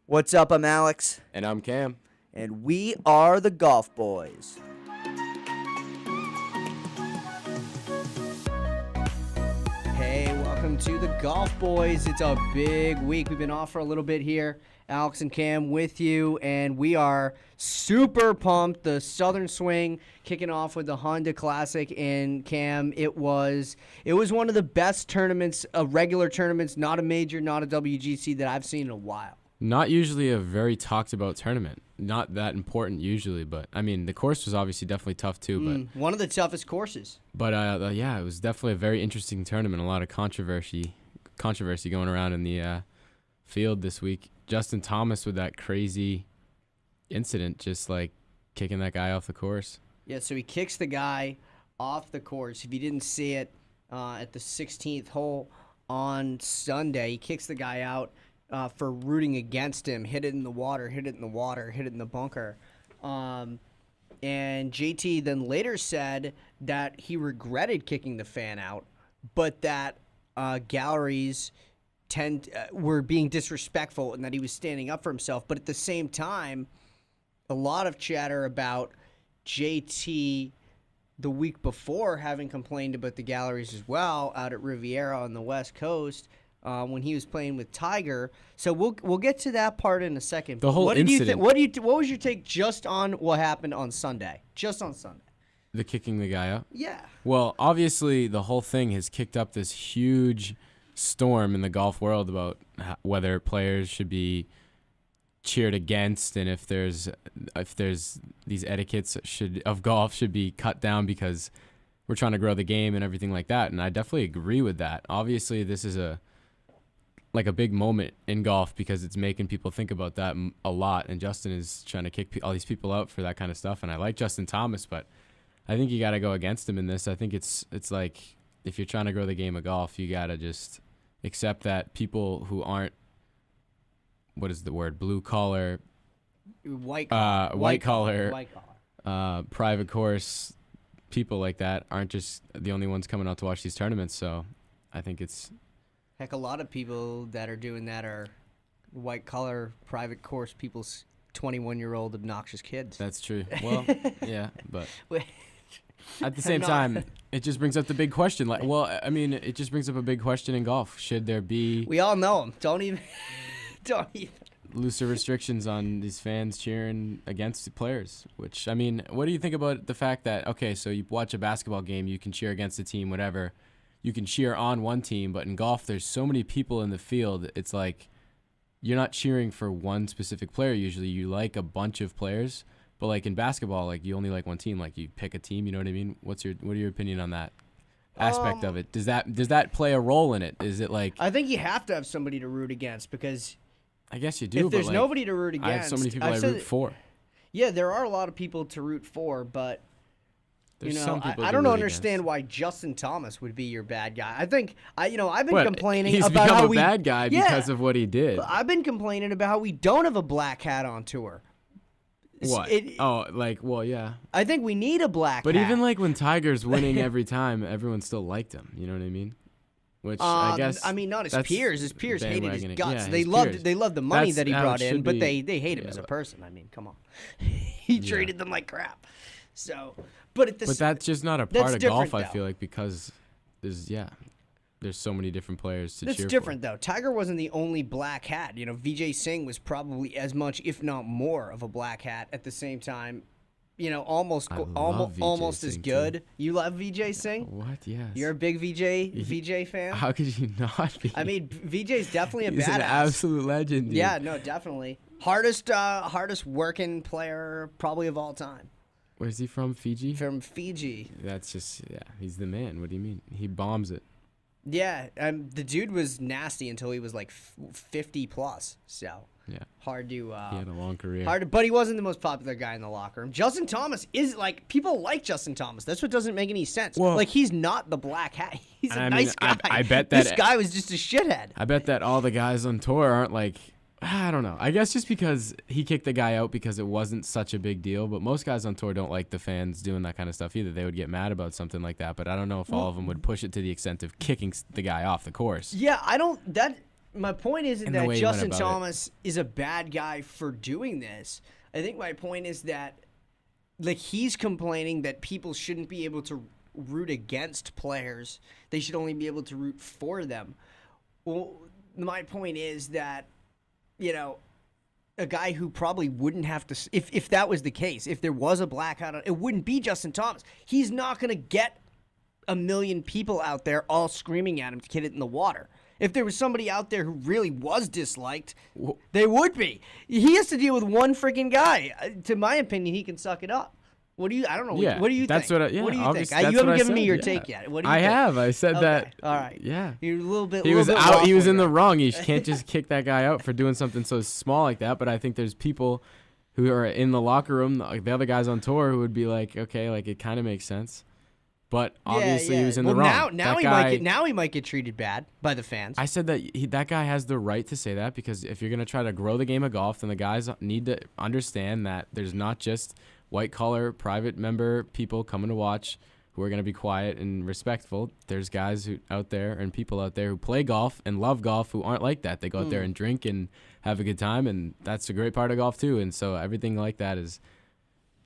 What's up? I'm Alex, And I'm Cam. and we are the Golf Boys. Hey, welcome to the Golf Boys. It's a big week. We've been off for a little bit here. Alex and Cam with you, and we are super pumped. The Southern Swing kicking off with the Honda Classic, and Cam, it was one of the best tournaments, regular tournaments, not a major, not a WGC that I've seen in a while. Not usually a very talked about tournament. Not that important usually, but I mean the course was obviously definitely tough too. One of the toughest courses. But yeah, it was definitely a very interesting tournament. A lot of controversy going around in the field this week. Justin Thomas with that crazy incident, just like kicking that guy off the course. Yeah, so he kicks the guy off the course. If you didn't see it at the 16th hole on Sunday, he kicks the guy out for rooting against him, hit it in the water, hit it in the bunker. And JT then later said that he regretted kicking the fan out, but that galleries were being disrespectful and that he was standing up for himself. But at the same time, a lot of chatter about JT the week before having complained about the galleries as well out at Riviera on the West Coast when he was playing with Tiger. So we'll get to that part in a second. The whole incident. What was your take just on what happened on Sunday? Just on Sunday. The kicking the guy out? Yeah. Well, obviously the whole thing has kicked up this huge storm in the golf world about whether players should be cheered against and if there's these etiquettes of golf should be cut down because we're trying to grow the game and everything like that. And I definitely agree with that. Obviously, this is a big moment in golf because it's making people think about that a lot. And Justin is trying to kick all these people out for that kind of stuff. And I like Justin Thomas, but I think you got to go against him in this. I think it's like if you're trying to grow the game of golf, you got to just accept that people who aren't, what is the word, blue collar, white collar, private course, people like that aren't just the only ones coming out to watch these tournaments. So I think it's... Heck, a lot of people that are doing that are white collar, private course people's 21-year-old obnoxious kids. That's true. Well, yeah, but... At the same time, it just brings up the big question. It just brings up a big question in golf. Should there be... We all know them. Don't even... looser restrictions on these fans cheering against the players? Which, I mean, what do you think about the fact that, okay, so you watch a basketball game, you can cheer against a team, whatever. You can cheer on one team, but in golf, there's so many people in the field. It's like you're not cheering for one specific player usually. You like a bunch of players. But like in basketball, like you only like one team. Like you pick a team. You know what I mean? What are your opinion on that aspect of it? Does that play a role in it? Is it like? I think you have to have somebody to root against because. I guess you do. If there's nobody to root against, I have so many people I root for. Yeah, there are a lot of people to root for, but there's some people I don't understand why Justin Thomas would be your bad guy. I think I've been complaining he's about become how a bad guy because of what he did. I've been complaining about how we don't have a black hat on tour. What? Yeah. I think we need a black hat. But even like when Tiger's winning every time, everyone still liked him. You know what I mean? Which I guess. I mean, not his peers. His peers hated his guts. Yeah, they loved the money that he brought in, but they hate him as a person. I mean, come on. He treated them like crap. So, but that's just not a part of golf. Though. I feel like because there's so many different players to cheer for. It's different, though. Tiger wasn't the only black hat. Vijay Singh was probably as much, if not more, of a black hat at the same time. Almost as good. Too. You love Vijay Singh? What? Yes. You're a big Vijay fan? How could you not be? I mean, Vijay's definitely a He's badass. An absolute legend, dude. Yeah, no, definitely. Hardest working player probably of all time. Where's he from? Fiji? From Fiji. That's just, he's the man. What do you mean? He bombs it. Yeah, the dude was nasty until he was like 50 plus. So yeah, hard to. He had a long career. But he wasn't the most popular guy in the locker room. Justin Thomas is like people like Justin Thomas. That's what doesn't make any sense. Well, like he's not the black hat. He's a nice guy. I bet that this guy was just a shithead. I bet that all the guys on tour aren't like. I don't know. I guess just because he kicked the guy out because it wasn't such a big deal. But most guys on tour don't like the fans doing that kind of stuff either. They would get mad about something like that. But I don't know if all of them would push it to the extent of kicking the guy off the course. Yeah, I don't. my point isn't And the that way he went Justin about it. Thomas is a bad guy for doing this. I think my point is that like he's complaining that people shouldn't be able to root against players. They should only be able to root for them. Well, my point is that, you know, a guy who probably wouldn't have to, if that was the case, if there was a blackout, it wouldn't be Justin Thomas. He's not going to get a million people out there all screaming at him to get it in the water. If there was somebody out there who really was disliked, they would be. He has to deal with one freaking guy. To my opinion, he can suck it up. What do you? I don't know. Yeah, What do you that's think? what I- yeah, what do you think? obviously, You that's haven't what I given me said, your yeah. take yet. What do you I think? have. I said Okay, that. all right. Yeah. You're a little bit. He was bit out. He was waffling in the there. wrong. You can't just kick that guy out for doing something so small like that. But I think there's people who are in the locker room, like the other guys on tour, who would be like, okay, like it kind of makes sense. But obviously he was in the wrong. Now That he guy, might get. Now he might get treated bad by the fans. I said that that guy has the right to say that, because if you're gonna try to grow the game of golf, then the guys need to understand that there's not just white collar private member people coming to watch who are gonna be quiet and respectful. There's guys out there and people out there who play golf and love golf who aren't like that. They go out there and drink and have a good time, and that's a great part of golf too. And so everything like that is,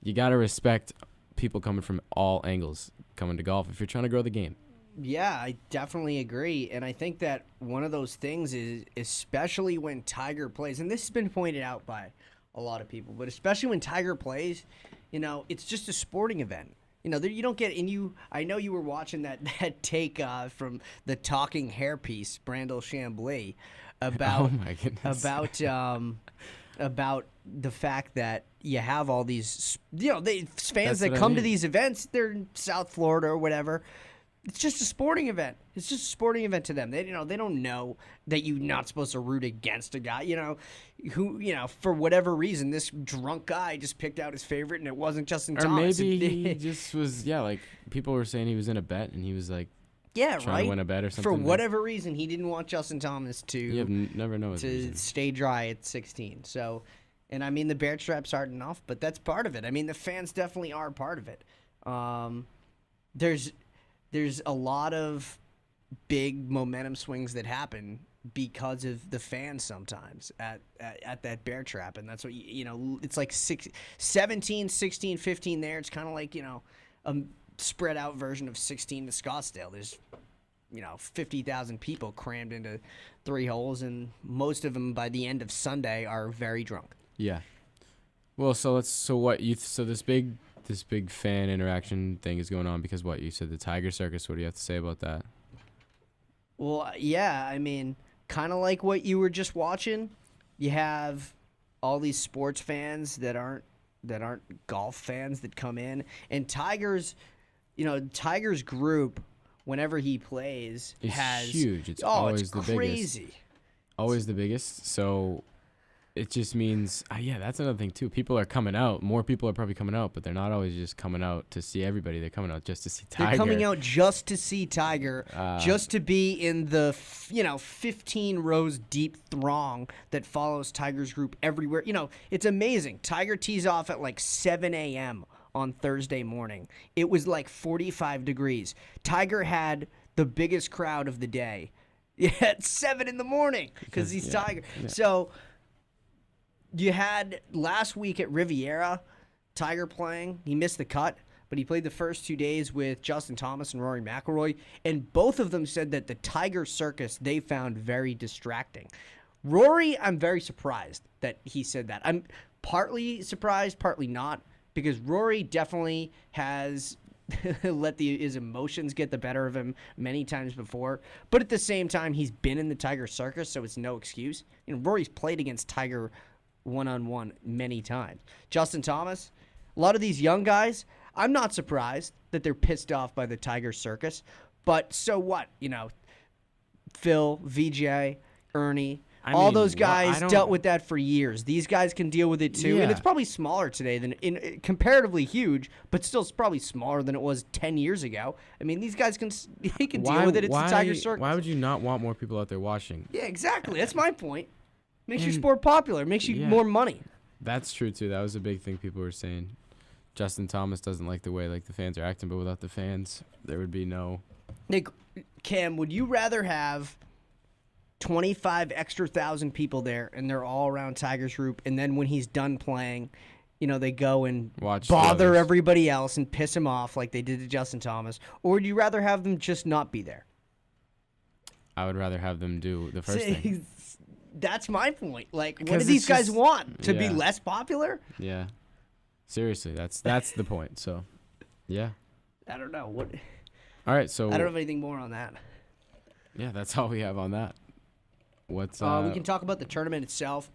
you gotta respect people coming from all angles coming to golf if you're trying to grow the game. Yeah, I definitely agree. And I think that one of those things is, especially when Tiger plays, and this has been pointed out by a lot of people, but especially when Tiger plays, you know, it's just a sporting event. You know, you don't get, and you, I know you were watching that take from the Talking Hairpiece, Brandel Chambly, about, Oh my goodness. about the fact that you have all these, you know, fans That's that what I come to mean. these events. They're in South Florida or whatever. It's just a sporting event. It's just a sporting event to them. They, you know, they don't know that you're not supposed to root against a guy, you know, who, you know, for whatever reason, this drunk guy just picked out his favorite, and it wasn't Justin Or Thomas. maybe he just was, like people were saying he was in a bet and he was like yeah, trying right. to win a bet or something. For whatever reason, he didn't want Justin Thomas You never know his to reason. stay dry at 16. So, and I mean, the bear traps aren't enough, but that's part of it. I mean, the fans definitely are part of it. There's a lot of big momentum swings that happen because of the fans sometimes at that bear trap. And that's what, you know, it's like 17, 16, 15 there. It's kind of like, you know, a spread out version of 16 to Scottsdale. There's, you know, 50,000 people crammed into 3 holes, and most of them by the end of Sunday are very drunk. Yeah. Well, so this big fan interaction thing is going on because what you said, the Tiger Circus. What do you have to say about that? Well, yeah, I mean, kind of like what you were just watching. You have all these sports fans that aren't golf fans that come in, and Tiger's group, whenever he plays, It's has huge. It's oh, always it's the crazy. biggest. Always the biggest. So it just means, yeah, that's another thing too. People are coming out. More people are probably coming out, but they're not always just coming out to see everybody. They're coming out just to see Tiger. They're coming out just to see Tiger, just to be in the 15 rows deep throng that follows Tiger's group everywhere. You know, it's amazing. Tiger tees off at like 7 a.m. on Thursday morning. It was like 45 degrees. Tiger had the biggest crowd of the day at 7 in the morning because he's Tiger. Yeah. So you had last week at Riviera, Tiger playing. He missed the cut, but he played the first 2 days with Justin Thomas and Rory McIlroy, and both of them said that the Tiger Circus they found very distracting. Rory, I'm very surprised that he said that. I'm partly surprised, partly not, because Rory definitely has let his emotions get the better of him many times before. But at the same time, he's been in the Tiger Circus, so it's no excuse. You know, Rory's played against Tiger one-on-one many times. Justin Thomas, a lot of these young guys, I'm not surprised that they're pissed off by the Tiger Circus. But so what? You know, Phil, VJ, Ernie, all those guys dealt with that for years. These guys can deal with it too. Yeah. And it's probably smaller today than comparatively huge, but still it's probably smaller than it was 10 years ago. I mean, these guys can deal with it. It's the Tiger Circus. Why would you not want more people out there watching? Yeah, exactly. That's my point. Makes your sport popular. Makes you more money. That's true too. That was a big thing people were saying. Justin Thomas doesn't like the way the fans are acting, but without the fans, there would be no. Nick, Cam, would you rather have 25 extra thousand people there, and they're all around Tiger's group. And then when he's done playing, they go and Watch the bother others. everybody else and piss him off like they did to Justin Thomas? Or would you rather have them just not be there? I would rather have them do the first thing. That's my point. Like, what do Because these it's guys just- want? To be yeah. less popular? Yeah. Seriously, that's the point. So, yeah. I don't know. What? All right, so I don't have anything more on that. yeah, that's all we have on that. What's We can talk about the tournament itself.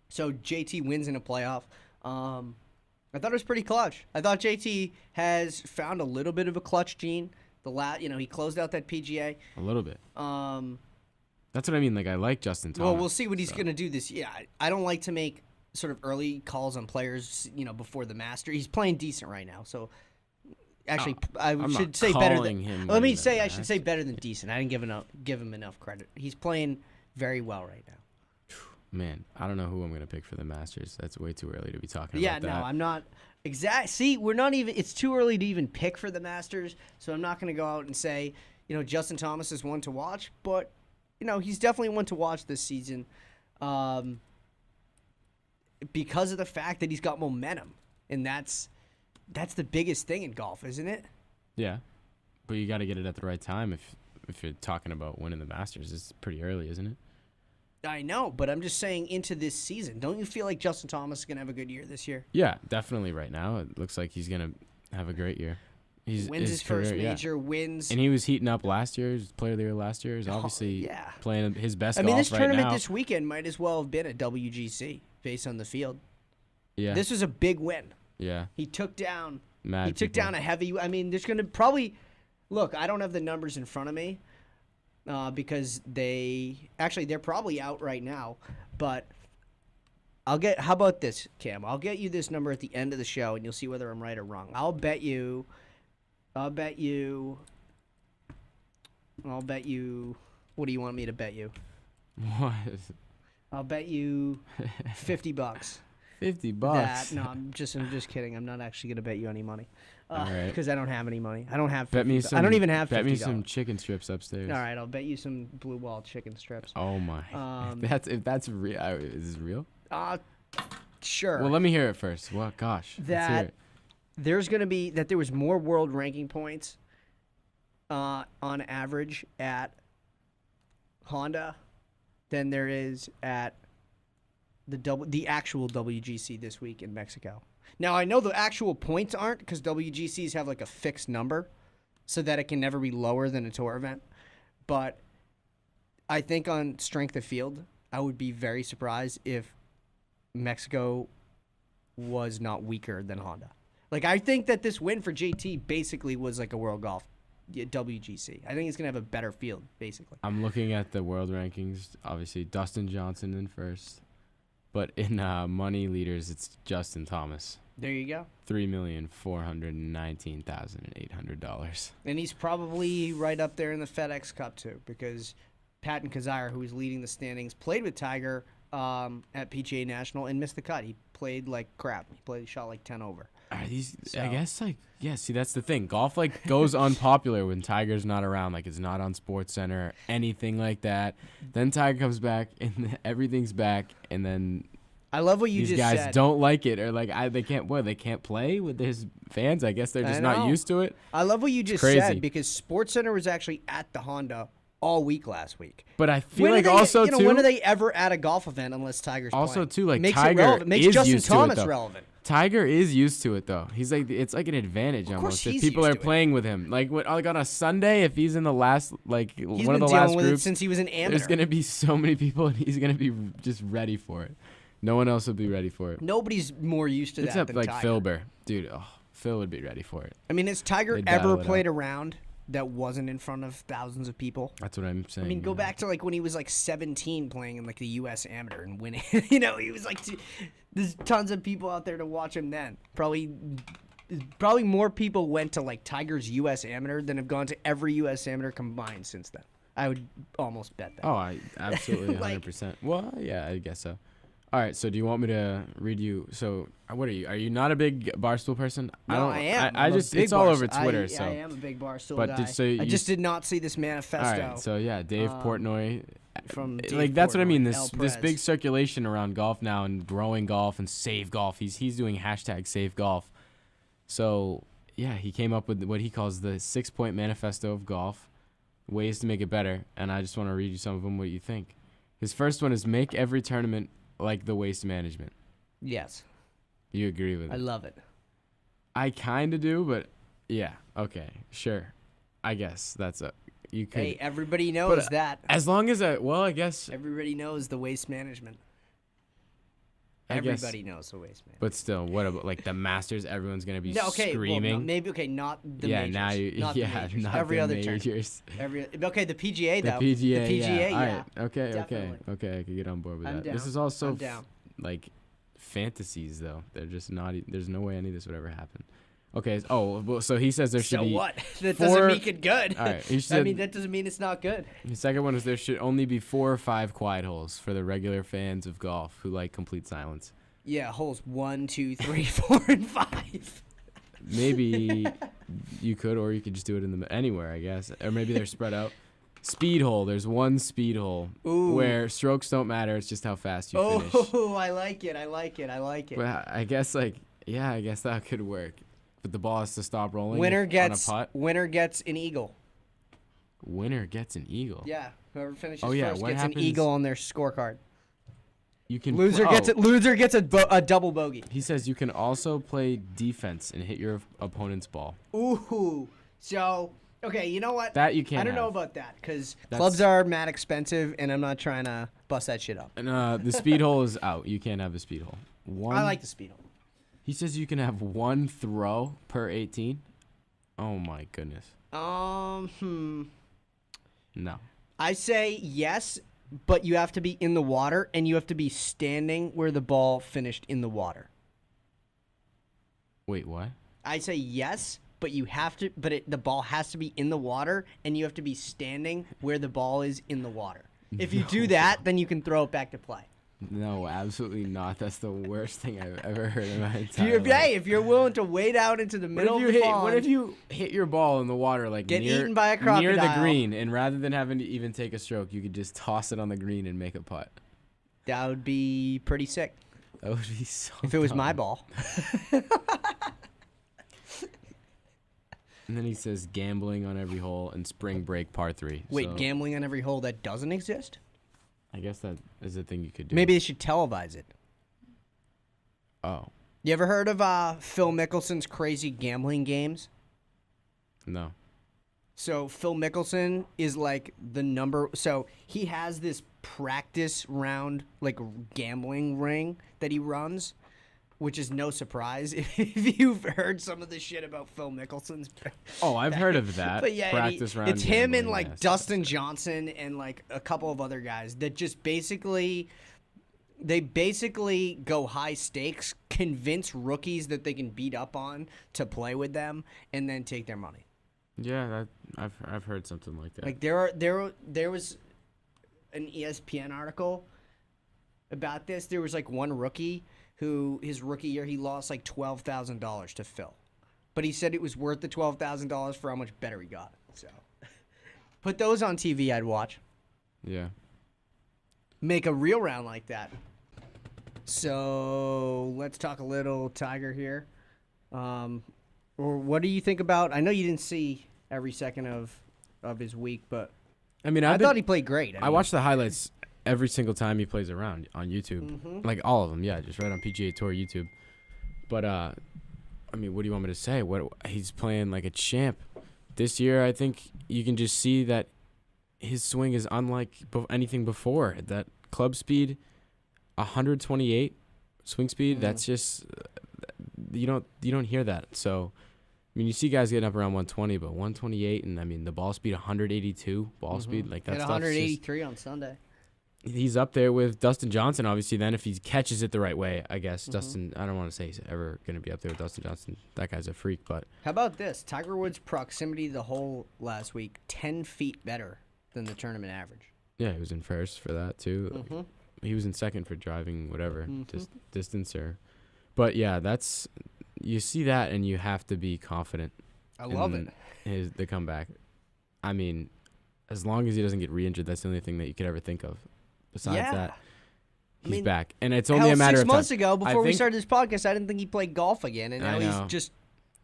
So JT wins in a playoff. I thought it was pretty clutch. I thought JT has found a little bit of a clutch gene. He closed out that PGA. a little bit? Um, That's what I mean. Like, I like Justin Thomas. well, we'll see what he's going to do this year. I don't like to make sort of early calls on players, before the Master. He's playing decent right now. So actually, I'm should not say better calling than him Let me winning say the I should say better than decent. I didn't give him enough credit. He's playing very well right now. Man, I don't know who I'm gonna pick for the Masters. That's way too early to be talking Yeah, about no, that. I'm not. See, we're not even. It's too early to even pick for the Masters, so I'm not going to go out and say, Justin Thomas is one to watch, but he's definitely one to watch this season, because of the fact that he's got momentum, and that's the biggest thing in golf, isn't it? Yeah, but you got to get it at the right time. If you're talking about winning the Masters, it's pretty early, isn't it? I know, but I'm just saying into this season. Don't you feel like Justin Thomas is going to have a good year this year? Yeah, definitely. Right now, it looks like he's gonna have a great year. He's Wins his first career, yeah. major, wins. And he was heating up last year. He's player of the year last year. He's obviously yeah. playing his best I mean, golf this right tournament now. this weekend might as well have been a WGC based on the field. Yeah, This was a big win. yeah. He took down. Mad He took people. down a heavy. I mean, there's going to probably. Look, I don't have the numbers in front of me, because they're probably out right now. But how about this, Cam? I'll get you this number at the end of the show, and you'll see whether I'm right or wrong. I'll bet you. What do you want me to bet you? What? I'll bet you $50. $50. No, I'm just kidding. I'm not actually gonna bet you any money, All right. because I don't have any money. I don't have. Bet me $50. some. I don't even have $50. Bet me some chicken strips upstairs. All right, I'll bet you some blue wall chicken strips. Oh my! If that's real, is this real? Sure. Well, let me hear it first. Well, gosh, let's hear That it. there was more world ranking points, on average at Honda, than there is at the actual WGC this week in Mexico. Now I know the actual points aren't, because WGCs have like a fixed number, so that it can never be lower than a tour event. But I think on strength of field, I would be very surprised if Mexico was not weaker than Honda. Like, I think that this win for JT basically was like a World Golf WGC. I think it's going to have a better field, basically. I'm looking at the world rankings. Obviously, Dustin Johnson in first, but in money leaders, it's Justin Thomas. There you go. $3,419,800. And he's probably right up there in the FedEx Cup, too, because Patton Kizzire, who is leading the standings, played with Tiger at PGA National and missed the cut. He played like crap. He shot like 10 over. Are these? So- I guess see, that's the thing. Golf goes unpopular when Tiger's not around. Like, it's not on Sports Center or anything like that. Then Tiger comes back and everything's back, and then I love what you these just guys said. don't like it, or like they can't play with his fans. I guess they're I just not know. used to it. I love what you just crazy. said, because Sports Center was actually at the Honda all week last week. But I feel When are like they, also too, too. when are they ever at a golf event unless Tiger's Also, playing? too, like, makes Tiger it relevant. Makes is Justin used to it, Thomas though. relevant. Tiger is used to it though. He's like, it's like an advantage course almost if he's people used are to it. playing with him. Like on a Sunday, if he's in the last He's one been of the dealing last with it groups, since he was an amateur. there's gonna be so many people, and he's gonna be just ready for it. No one else will be ready for it. Nobody's more used to that Except than like Tiger. Phil, dude. Oh, Phil would be ready for it. I mean, has Tiger They'd battle ever it played around that wasn't in front of thousands of people? That's what I'm saying. I mean, go back to like when he was like 17 playing in like the U.S. Amateur and winning. He was like, there's tons of people out there to watch him then. Probably more people went to like Tiger's U.S. Amateur than have gone to every U.S. Amateur combined since then. I would almost bet that. Oh, I absolutely Like- 100%. Well, yeah, I guess so. All right, so do you want me to read you? So, what are you? Are you not a big Barstool person? No, I am. I I'm a just big it's all over Barstool- Twitter. I so, am a big Barstool But guy. did- so I you just s- did not see this manifesto. all right. So yeah, Dave Portnoy from Dave like that's what I Portnoy, mean. El This Perez. big circulation around golf now and growing golf and save golf. He's doing hashtag save golf. So yeah, he came up with what he calls the 6-point manifesto of golf, ways to make it better. And I just want to read you some of them. What you think? His first one is make every tournament like the waste management. Yes, You agree with it? I love it. I kind of do, but yeah, okay, sure. I guess that's you could. Hey, everybody knows But, that. As long as I guess. Everybody knows the waste management. I guess- Everybody knows the waste management. But still, what about like the Masters? Everyone's gonna be No, okay, screaming. well, no, maybe not the yeah, majors. now you. Not the Yeah, majors. not every the other tournament. majors. Okay, the PGA The though. PGA. The PGA, yeah. yeah. All right. Okay. Definitely. Okay. I could get on board with I'm that. down. This is also I'm down. like fantasies though. They're just not. There's no way any of this would ever happen. Okay. So he says there should So be. what? That 4 doesn't make it good. All right. He I said, mean, that doesn't mean it's not good. the second one is there should only be 4 or 5 quiet holes for the regular fans of golf who like complete silence. Yeah, holes 1, 2, 3, 4, and 5. Maybe you could, or you could just do it anywhere, I guess. Or maybe they're spread out. Speed hole. There's one speed hole Ooh. where strokes don't matter. It's just how fast you finish. Oh, I like it. I like it. I like it. But I guess I guess that could work. But the ball has to stop rolling. Winner on gets a putt. winner gets an eagle. Winner gets an eagle. Yeah, whoever finishes Oh, yeah, first what gets happens- an eagle on their scorecard. You can Loser gets it. Loser gets a double bogey. He says you can also play defense and hit your opponent's ball. Ooh. So, okay, you know what? That you can't. I don't know have. about that because That's- clubs are mad expensive, and I'm not trying to bust that shit up. And the speed hole is out. You can't have a speed hole. I like the speed hole. He says you can have 1 throw per 18. Oh my goodness. No. I say yes, but you have to be in the water, and you have to be standing where the ball finished in the water. Wait, what? I say yes, but you have to. But the ball has to be in the water, and you have to be standing where the ball is in the water. If you do that, then you can throw it back to play. No, absolutely not. That's the worst thing I've ever heard in my entire life. Hey, if you're willing to wade out into the middle of the pond, What if you hit your ball in the water like Get near, eaten by a near the crocodile? green, and rather than having to even take a stroke, you could just toss it on the green and make a putt? that would be pretty sick. That would be so. If it was my dumb. ball. And then he says gambling on every hole and spring break par 3. Wait, So gambling on every hole that doesn't exist? I guess that is a thing you could do. Maybe they should televise it. Oh You ever heard of Phil Mickelson's crazy gambling games? no. So Phil Mickelson is like the number. So he has this practice round, like gambling ring that he runs, which is no surprise if you've heard some of the shit about Phil Mickelson's. Oh, I've heard of that. But yeah, Practice round. it's him and gambling, like yes. Dustin Johnson and like a couple of other guys that just basically. They basically go high stakes, convince rookies that they can beat up on to play with them, and then take their money. Yeah, I've heard something like that. Like there was an ESPN article about this. There was like one rookie who his rookie year he lost like $12,000 to Phil, but he said it was worth the $12,000 for how much better he got. So put those on TV, I'd watch. Yeah. Make a real round like that. So let's talk a little Tiger here. Or what do you think about? I know you didn't see every second of his week, but I mean, I thought he played great. I watch the highlights every single time he plays around on YouTube, like all of them. Yeah, just right on PGA Tour YouTube. But I mean, what do you want me to say? What he's playing like a champ this year. I think you can just see that his swing is unlike anything before. That club speed, 128 swing speed. That's just you don't hear that. So I mean, you see guys getting up around 120, but 128, and I mean the ball speed 182 ball speed like that. Hit Stuff's 183 on Sunday. he's up there with Dustin Johnson, obviously. Then if he catches it the right way, I guess Dustin. I don't want to say he's ever going to be up there with Dustin Johnson. That guy's a freak, but How about this? Tiger Woods' proximity to the hole last week, 10 feet better than the tournament average. yeah, he was in first for that too. He was in second for driving whatever distance or, but yeah, that's you see that and you have to be confident. I love it. The comeback. I mean, as long as he doesn't get re-injured, that's the only thing that you could ever think of. Besides that, he's back, and it's only a matter of time. 6 months ago, before we think- started this podcast, I didn't think he played golf again, and now I he's know. just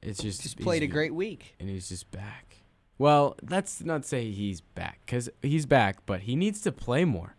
It's played a great week. and he's just back. Well, that's not say he's back, because he's back, but he needs to play more.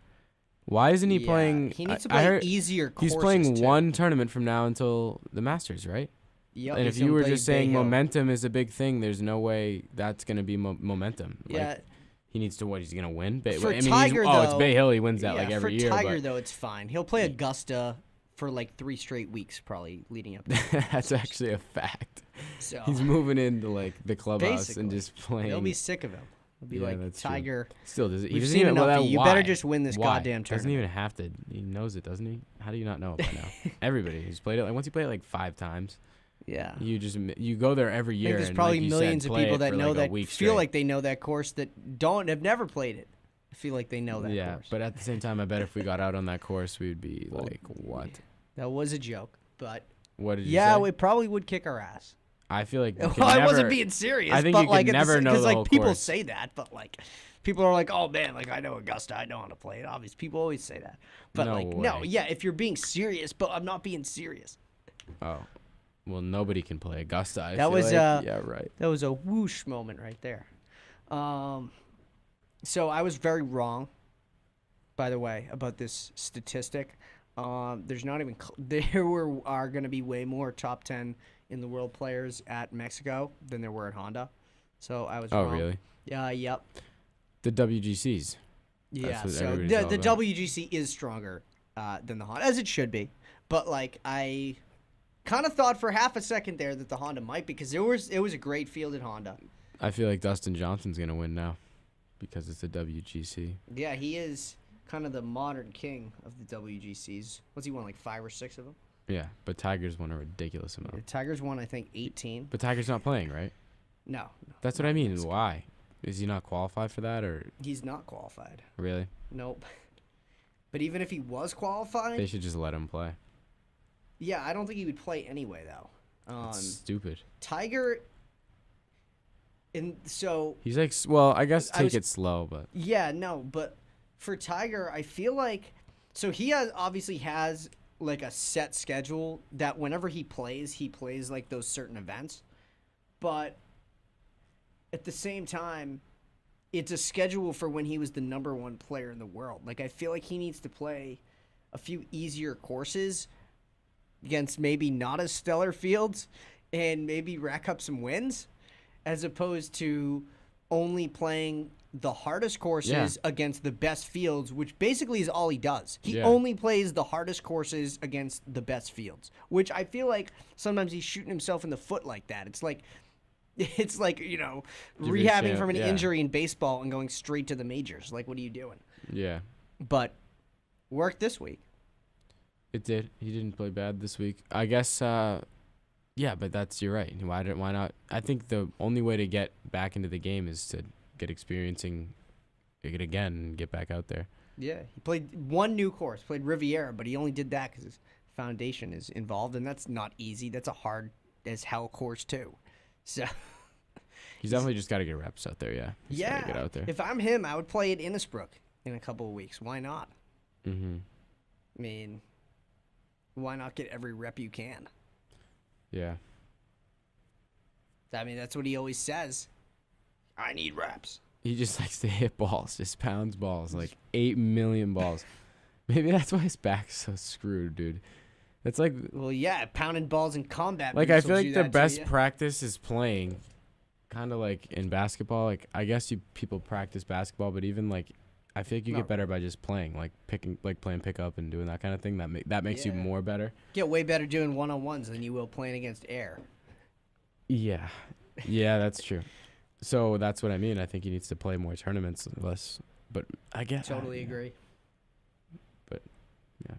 Why isn't he playing? He needs to I play heard easier courses. he's playing too. one tournament from now until the Masters, right? Yep, And he's if you gonna were play just saying Bay Hill. momentum is a big thing, there's no way that's going to be momentum. Yeah. Like, he needs to what? He's going to win? For I mean, Tiger, it's though- Bay Hill. He wins that like for every year. Tiger, but though, it's fine. He'll play Augusta for like 3 straight weeks, probably leading up to that's actually a fact. So He's moving into like the clubhouse Basically. and just playing. they'll be sick of him. They'll be Yeah, like, that's true. Tiger, Still, does it? He we've doesn't seen even. enough Well, of that, you. You why? better just win this Why? goddamn Doesn't tournament. even have to. He knows it, doesn't he? How do you not know it by now? Everybody who's played it. Like once you play it like 5 times, Yeah. you go there every I year. think there's and probably like you millions said, of play people it that for, know like, a that week feel straight. like they know that course that have never played it. I feel like they know that Yeah, course. but at the same time, I bet if we got out on that course, we'd be like, what? That was a joke, but What did you yeah, say? we probably would kick our ass. I feel like you Well, can I wasn't never- being serious. I think but you like could never know because the like whole people course. say that, but like people are like, oh man, like I know Augusta, I know how to play it. Obviously, people always say that, but No like no, way. yeah, if you're being serious, but I'm not being serious. Oh, well, nobody can play Augusta. I That feel was, like. Yeah, right. That was a whoosh moment right there. So I was very wrong, by the way, about this statistic. There's not even are going to be way more top 10 in the world players at Mexico than there were at Honda. So I was Oh, wrong. really? Yeah, yep. The WGCs. Yeah, what so everybody's all the about. WGC is stronger than the Honda, as it should be. But like I kind of thought for half a second there that the Honda might, because it was a great field at Honda. I feel like Dustin Johnson's gonna win now, because it's a WGC. Yeah, he is kind of the modern king of the WGCs. What's he won, like 5 or 6 of them? Yeah, but Tiger's won a ridiculous amount. The Tigers won, I think, 18. But Tiger's not playing, right? No, That's what I mean. Why? Is he not qualified for that, or he's not qualified. really? Nope. But even if he was They qualified, should just let him play. yeah, I don't think he would play anyway, though. That's stupid. Tiger, and so He's like, well, I guess I take was- it slow, but yeah, no, but for Tiger, I feel like so he obviously has like a set schedule that whenever he plays like those certain events. But at the same time, it's a schedule for when he was the #1 player in the world. Like I feel like he needs to play a few easier courses against maybe not as stellar fields and maybe rack up some wins, as opposed to only playing the hardest courses against the best fields, which basically is all he does. He only plays the hardest courses against the best fields, which I feel like sometimes he's shooting himself in the foot like that. It's like, you know, rehabbing from an injury in baseball and going straight to the majors. Like, what are you doing? yeah, But worked this week. it did. He didn't play bad this week. I guess. Yeah, but you're right. Why not? I think the only way to get back into the game is to get experiencing it again and get back out there. Yeah, he played one new course, played Riviera, but he only did that because his foundation is involved, and that's not easy. That's a hard as hell course too. So He's definitely just got to get reps out there. Yeah. He's gotta get out there. If I'm him, I would play at Innisbrook in a couple of weeks. Why not? Mm-hmm. I mean, why not get every rep you can? Yeah. I mean, that's what he always says. I need reps. He just likes to hit balls, just pounds balls, like 8 million balls. Maybe that's why his back's so screwed, dude. It's like, Well, yeah, pounding balls in combat. I boots feel will do like the that to best you. practice is playing, kind of like in basketball. Like I guess people practice basketball, but even like I feel like you get better by just playing, like playing pickup and doing that kind of thing. That makes you Yeah. more better. Get way better doing one-on-ones than you will playing against air. Yeah, yeah, that's true. So that's what I mean. I think he needs to play more tournaments, less. But I get Totally agree. But yeah.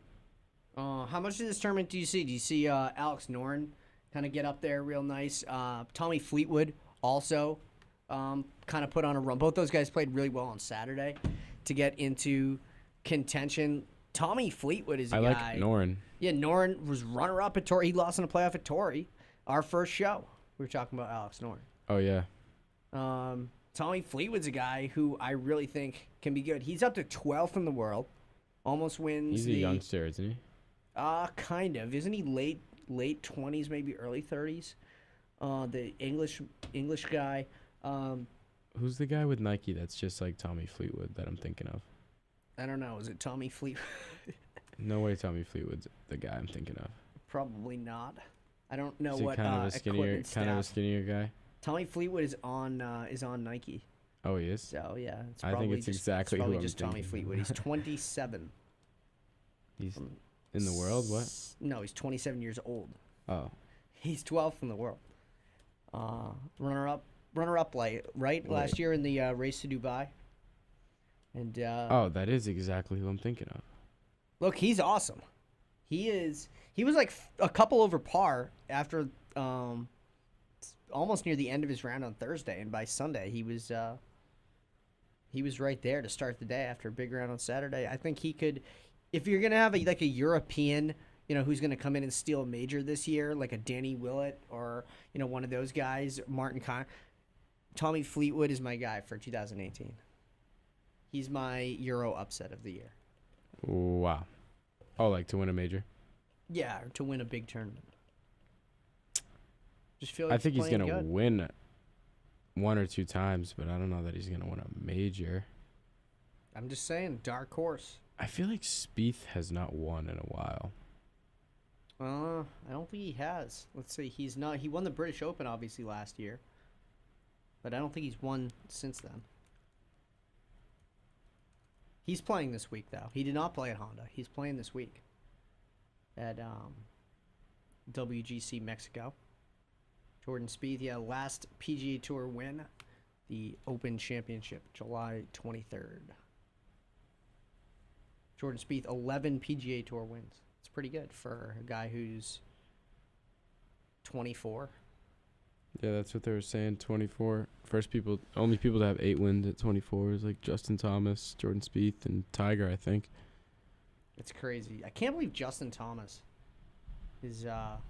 How much of this tournament do you see? Do you see Alex Noren kind of get up there real nice? Tommy Fleetwood also kind of put on a run. Both those guys played really well on Saturday to get into contention. Tommy Fleetwood is a I guy. like Noren. Yeah, Noren was runner-up at Torrey. He lost in a playoff at Torrey. Our first show, we were talking about Alex Noren. Oh yeah. Tommy Fleetwood's a guy who I really think can be good. He's up to 12th in the world. Almost wins He's a the youngster, isn't he? kind of. Isn't he late 20s, maybe early 30s? The English guy. Who's the guy with Nike that's just like Tommy Fleetwood that I'm thinking of? I don't know. Is it Tommy Fleetwood? No way Tommy Fleetwood's the guy I'm thinking of. Probably not. I don't know Is he what kind of a skinnier equipment staff. guy? Tommy Fleetwood is on Nike. Oh, he is? So yeah, it's I probably think it's just, exactly it's probably who I'm just Tommy thinking. Fleetwood. He's 27. He's in the world? What? No, he's 27 years old. Oh. He's 12th in the world. Runner up right last year in the race to Dubai. And Oh, that is exactly who I'm thinking of. look, he's awesome. He was like a couple over par after almost near the end of his round on Thursday, and by Sunday he was right there to start the day after a big round on Saturday. I think he could, if you're gonna have like a European, who's gonna come in and steal a major this year, like a Danny Willett or one of those guys, Martin Con. Tommy Fleetwood is my guy for 2018. He's my Euro upset of the year. Wow. Oh, like to win a major? Yeah, or to win a big tournament. Just feel like I think he's playing going to good. win one or two times, but I don't know that he's going to win a major. I'm just saying, dark horse. I feel like Spieth has not won in a while. I don't think he has. Let's see, he's not. He won the British Open obviously last year, but I don't think he's won since then. He's playing this week though. He did not play at Honda. He's playing this week at WGC Mexico. Jordan Spieth, yeah, last PGA Tour win, the Open Championship, July 23rd. Jordan Spieth, 11 PGA Tour wins. It's pretty good for a guy who's 24. Yeah, that's what they were saying. 24. Only people to have 8 wins at 24 is like Justin Thomas, Jordan Spieth, and Tiger, I think. It's crazy. I can't believe Justin Thomas is What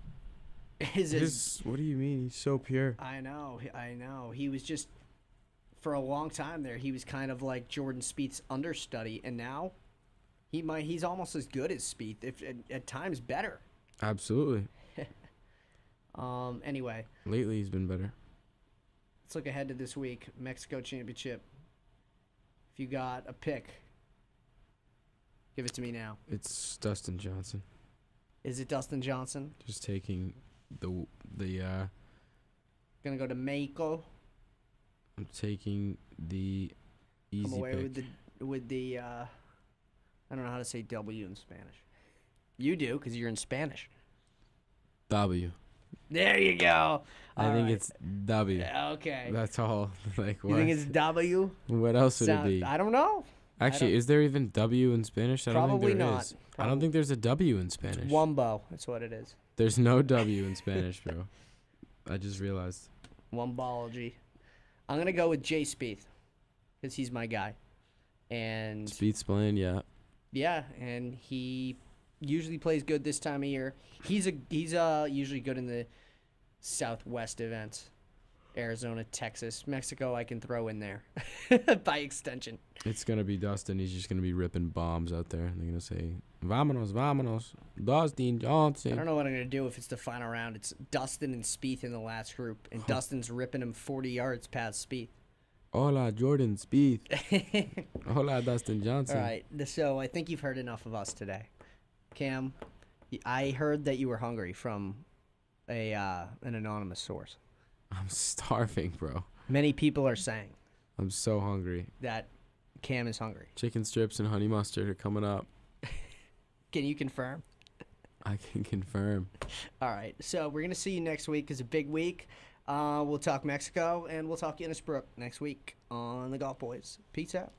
do you mean? He's so pure. I know. He was just, for a long time there, he was kind of like Jordan Spieth's understudy, and now he's almost as good as Spieth, if at times better. Absolutely. Anyway, Lately, he's been better. let's look ahead to this week. Mexico Championship. If you got a pick, give it to me now. It's Dustin Johnson. Is it Dustin Johnson? Just taking the Gonna go to Mexico. I'm taking the easy Come away pick. with the I don't know how to say W in Spanish. You do, because you're in Spanish. W. There you go. I think it's W. Okay. That's all. Like what? You think it's W? What else would it be? I don't know. Actually, is there even W in Spanish? I don't Probably think there not. is. I don't think there's a W in Spanish. Wumbo. That's what it is. There's no W in Spanish, bro. I just realized. Wumbology. I'm going to go with Jay Spieth, because he's my guy. And Speed's playing, yeah. yeah, and he usually plays good this time of year. He's usually good in the Southwest events. Arizona, Texas, Mexico, I can throw in there by extension. It's going to be Dustin. He's just going to be ripping bombs out there. They're going to say, Vámonos, vámonos, Dustin Johnson. I don't know what I'm going to do if it's the final round. It's Dustin and Spieth in the last group, and Dustin's ripping him 40 yards past Spieth. Hola, Jordan Spieth. Hola, Dustin Johnson. All right, so I think you've heard enough of us today. Cam, I heard that you were hungry from an anonymous source. I'm starving, bro. Many people are saying I'm so hungry. that Cam is hungry. Chicken strips and honey mustard are coming up. Can you confirm? I can confirm. All right, so we're going to see you next week. It's a big week. We'll talk Mexico, and we'll talk Innisbrook next week on the Golf Boys. Peace out.